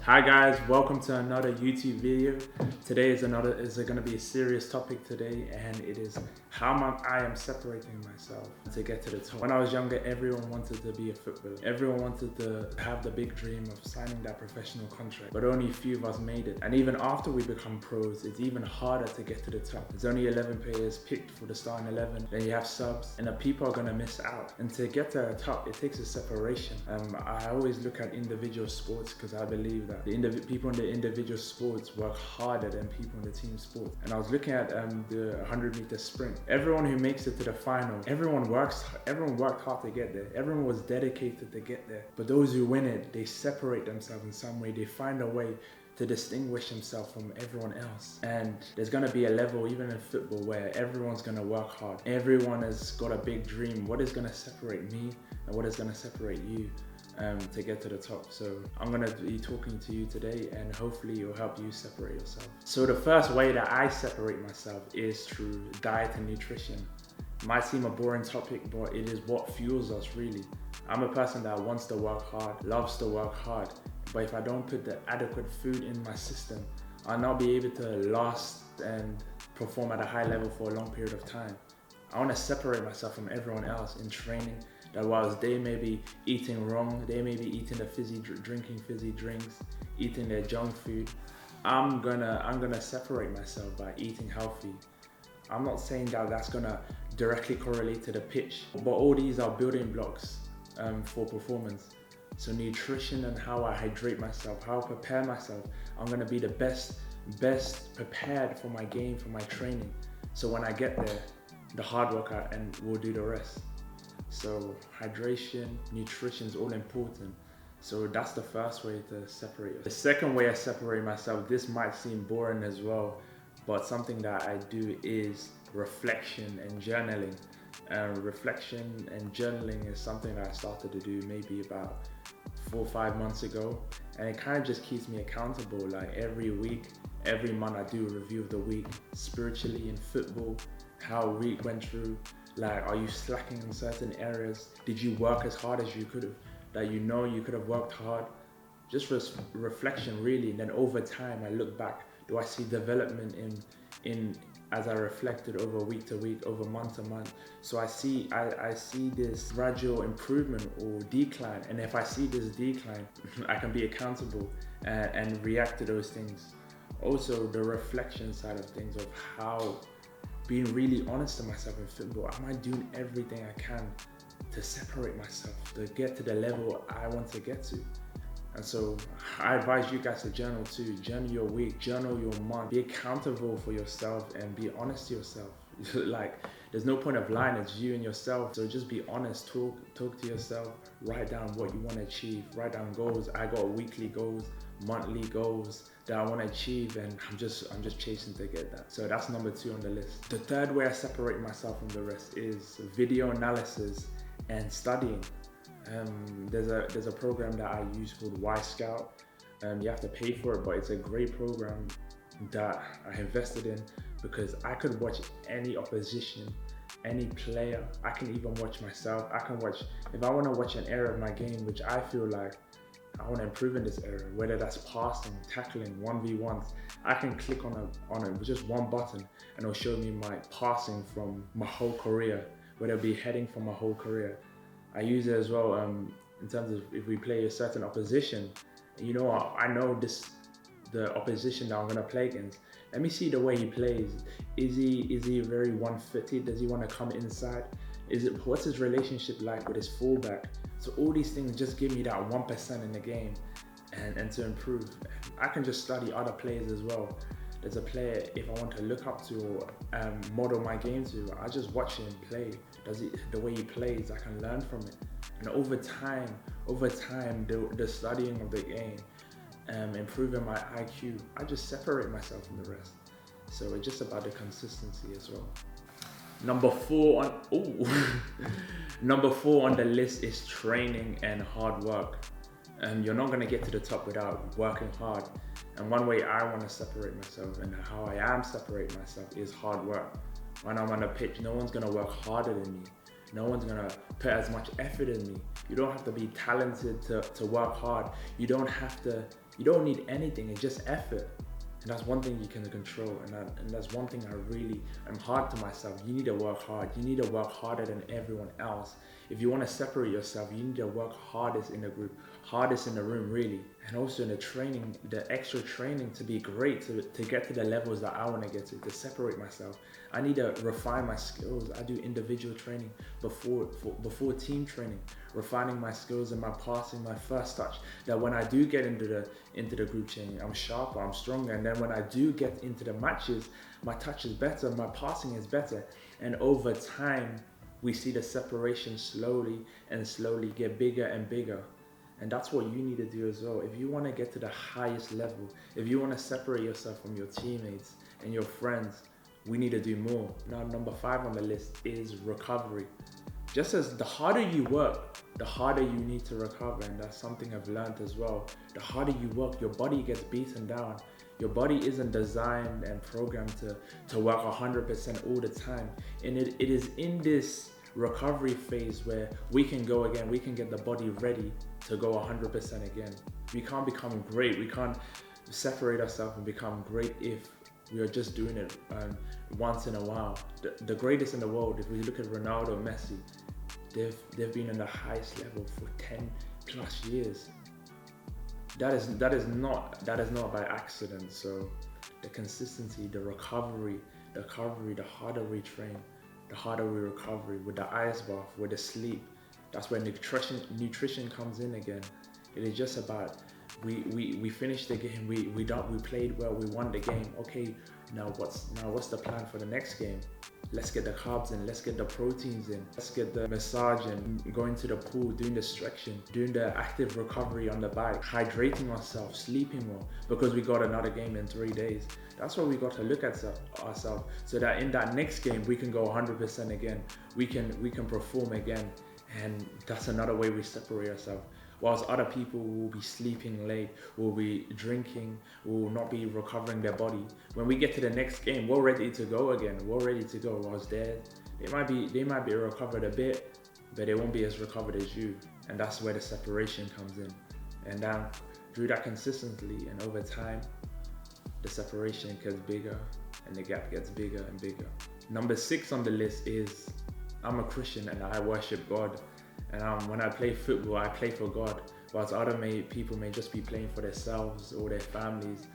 Hi guys, welcome to another YouTube video. Today is going to be a serious topic today, and it is how I am separating myself to get to the top. When I was younger, everyone wanted to be a footballer. Everyone wanted to have the big dream of signing that professional contract, but only a few of us made it. And even after we become pros, it's even harder to get to the top. There's only 11 players picked for the starting 11. Then you have subs, and the people are going to miss out. And to get to the top, it takes a separation. I always look at individual sports because I believe that people in the individual sports work harder than people in the team sport. And I was looking at the 100-meter sprint. Everyone who makes it to the final, everyone worked hard to get there. Everyone was dedicated to get there. But those who win it, they separate themselves in some way. They find a way to distinguish himself from everyone else. And there's gonna be a level, even in football, where everyone's gonna work hard. Everyone has got a big dream. What is gonna separate me and what is gonna separate you to get to the top? So I'm gonna be talking to you today, and hopefully it'll help you separate yourself. So the first way that I separate myself is through diet and nutrition. It might seem a boring topic, but it is what fuels us really. I'm a person that wants to work hard, loves to work hard, but if I don't put the adequate food in my system, I'll not be able to last and perform at a high level for a long period of time. I want to separate myself from everyone else in training, that whilst they may be eating wrong, they may be eating drinking fizzy drinks, eating their junk food, I'm gonna separate myself by eating healthy. I'm not saying that that's gonna directly correlate to the pitch, but all these are building blocks for performance. So nutrition and how I hydrate myself, how I prepare myself, I'm gonna be the best prepared for my game, for my training. So when I get there, the hard work and we'll do the rest. So hydration, nutrition is all important. So that's the first way to separate. The second way I separate myself, this might seem boring as well, but something that I do is reflection and journaling. Reflection and journaling is something that I started to do maybe about 4 or 5 months ago, and it kind of just keeps me accountable. Like every week, every month I do a review of the week, spiritually, in football, how a week went through. Like, are you slacking in certain areas? Did you work as hard as you could have? That you know you could have worked hard? Just reflection really. And then over time, I look back. Do I see development in as I reflected over week to week, over month to month? So I see this gradual improvement or decline. And if I see this decline, I can be accountable and react to those things. Also, the reflection side of things, of how being really honest to myself in football. Am I doing everything I can to separate myself, to get to the level I want to get to? And so I advise you guys to journal too. Journal your week, journal your month. Be accountable for yourself and be honest to yourself. Like, there's no point of lying, it's you and yourself. So just be honest, talk to yourself, write down what you want to achieve, write down goals. I got weekly goals, monthly goals that I want to achieve, and I'm just chasing to get that. So that's number 2 on the list. The third way I separate myself from the rest is video analysis and studying. There's a program that I use called Y Scout. You have to pay for it, but it's a great program that I invested in because I could watch any opposition, any player. I can even watch myself. I can watch, if I want to watch an area of my game which I feel like I want to improve in this area, whether that's passing, tackling, 1v1s, I can click on it with just one button and it'll show me my passing from my whole career, whether it be heading from my whole career. I use it as well in terms of if we play a certain opposition, you know, I know the opposition that I'm gonna play against. Let me see the way he plays. Is he very one-footed? Does he want to come inside? What's his relationship like with his fullback? So all these things just give me that 1% in the game and to improve. I can just study other players as well. There's a player, if I want to look up to or model my game to, I just watch him play. The way he plays, I can learn from it. And over time, the studying of the game, improving my IQ, I just separate myself from the rest. So it's just about the consistency as well. Number 4 on the list is training and hard work. You're not gonna get to the top without working hard. And one way I want to separate myself and how I am separating myself is hard work. When I'm on the pitch, no one's gonna work harder than me. No one's gonna put as much effort in me. You don't have to be talented to work hard. You don't have to You don't need anything, it's just effort. And that's one thing you can control. And that's one thing I'm hard to myself. You need to work hard. You need to work harder than everyone else. If you want to separate yourself, you need to work hardest in the group, hardest in the room, really. And also in the training, the extra training to be great, to get to the levels that I want to get to separate myself. I need to refine my skills. I do individual training before team training, refining my skills and my passing, my first touch. That when I do get into the group training, I'm sharper, I'm stronger. And then when I do get into the matches, my touch is better, my passing is better. And over time, we see the separation slowly get bigger and bigger. And that's what you need to do as well. If you want to get to the highest level, if you want to separate yourself from your teammates and your friends, we need to do more. Now, number 5 on the list is recovery. Just as the harder you work, the harder you need to recover. And that's something I've learned as well. The harder you work, your body gets beaten down. Your body isn't designed and programmed to work 100% all the time. And it is in this recovery phase where we can go again, we can get the body ready to go 100% again. We can't become great, we can't separate ourselves and become great if we are just doing it once in a while. The greatest in the world, if we look at Ronaldo, Messi, they've been in the highest level for 10 plus years. That is not by accident. So the consistency, the recovery, the harder we train, the harder we recover with the ice bath, with the sleep. That's where nutrition comes in again. It is just about we finished the game, we played well, we won the game. Okay, now what's the plan for the next game? Let's get the carbs in, let's get the proteins in, let's get the massage in, going to the pool, doing the stretching, doing the active recovery on the bike, hydrating ourselves, sleeping well, because we got another game in 3 days. That's what we got to look at ourselves, so that in that next game we can go 100% again. We can perform again, and that's another way we separate ourselves. Whilst other people will be sleeping late, will be drinking, will not be recovering their body. When we get to the next game, we're ready to go again. We're ready to go. Whilst they might be recovered a bit, but they won't be as recovered as you. And that's where the separation comes in. And now, through that consistently and over time, the separation gets bigger and the gap gets bigger and bigger. Number 6 on the list is, I'm a Christian and I worship God. And when I play football, I play for God. Whilst other people may just be playing for themselves or their families,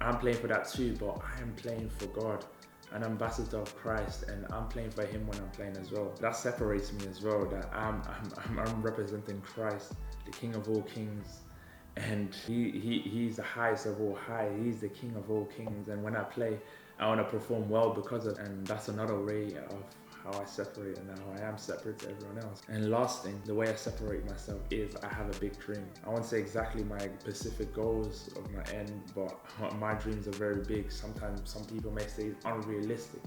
I'm playing for that too, but I am playing for God, an ambassador of Christ, and I'm playing for Him when I'm playing as well. That separates me as well, that I'm representing Christ, the King of all kings, and He's the highest of all high. He's the King of all kings, and when I play, I want to perform well because of it. And that's another way of how I separate and how I am separate to everyone else. And last thing, the way I separate myself is I have a big dream. I won't say exactly my specific goals of my end, but my dreams are very big. Sometimes some people may say it's unrealistic,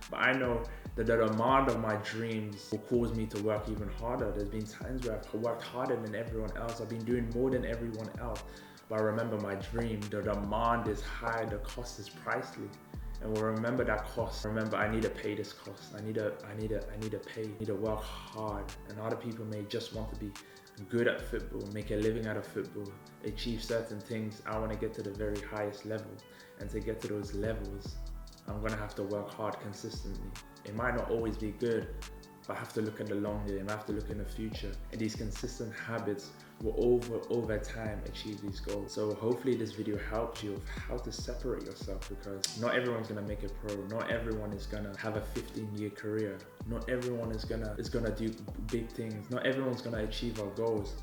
but I know that the demand of my dreams will cause me to work even harder. There's been times where I've worked harder than everyone else. I've been doing more than everyone else. But remember my dream, the demand is high, the cost is pricey. And we'll remember that cost. Remember, I need to pay this cost. I need to pay. I need to work hard. And other people may just want to be good at football, make a living out of football, achieve certain things. I want to get to the very highest level. And to get to those levels, I'm going to have to work hard consistently. It might not always be good, but I have to look at the long game. I have to look in the future. And these consistent habits will over time achieve these goals. So hopefully this video helped you of how to separate yourself, because not everyone's gonna make it pro. Not everyone is gonna have a 15-year career. Not everyone is gonna do big things. Not everyone's gonna achieve our goals.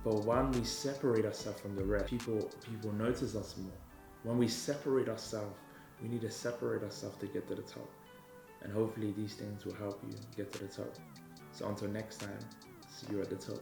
But when we separate ourselves from the rest, people notice us more. When we separate ourselves, we need to separate ourselves to get to the top. And hopefully these things will help you get to the top. So until next time, see you at the top.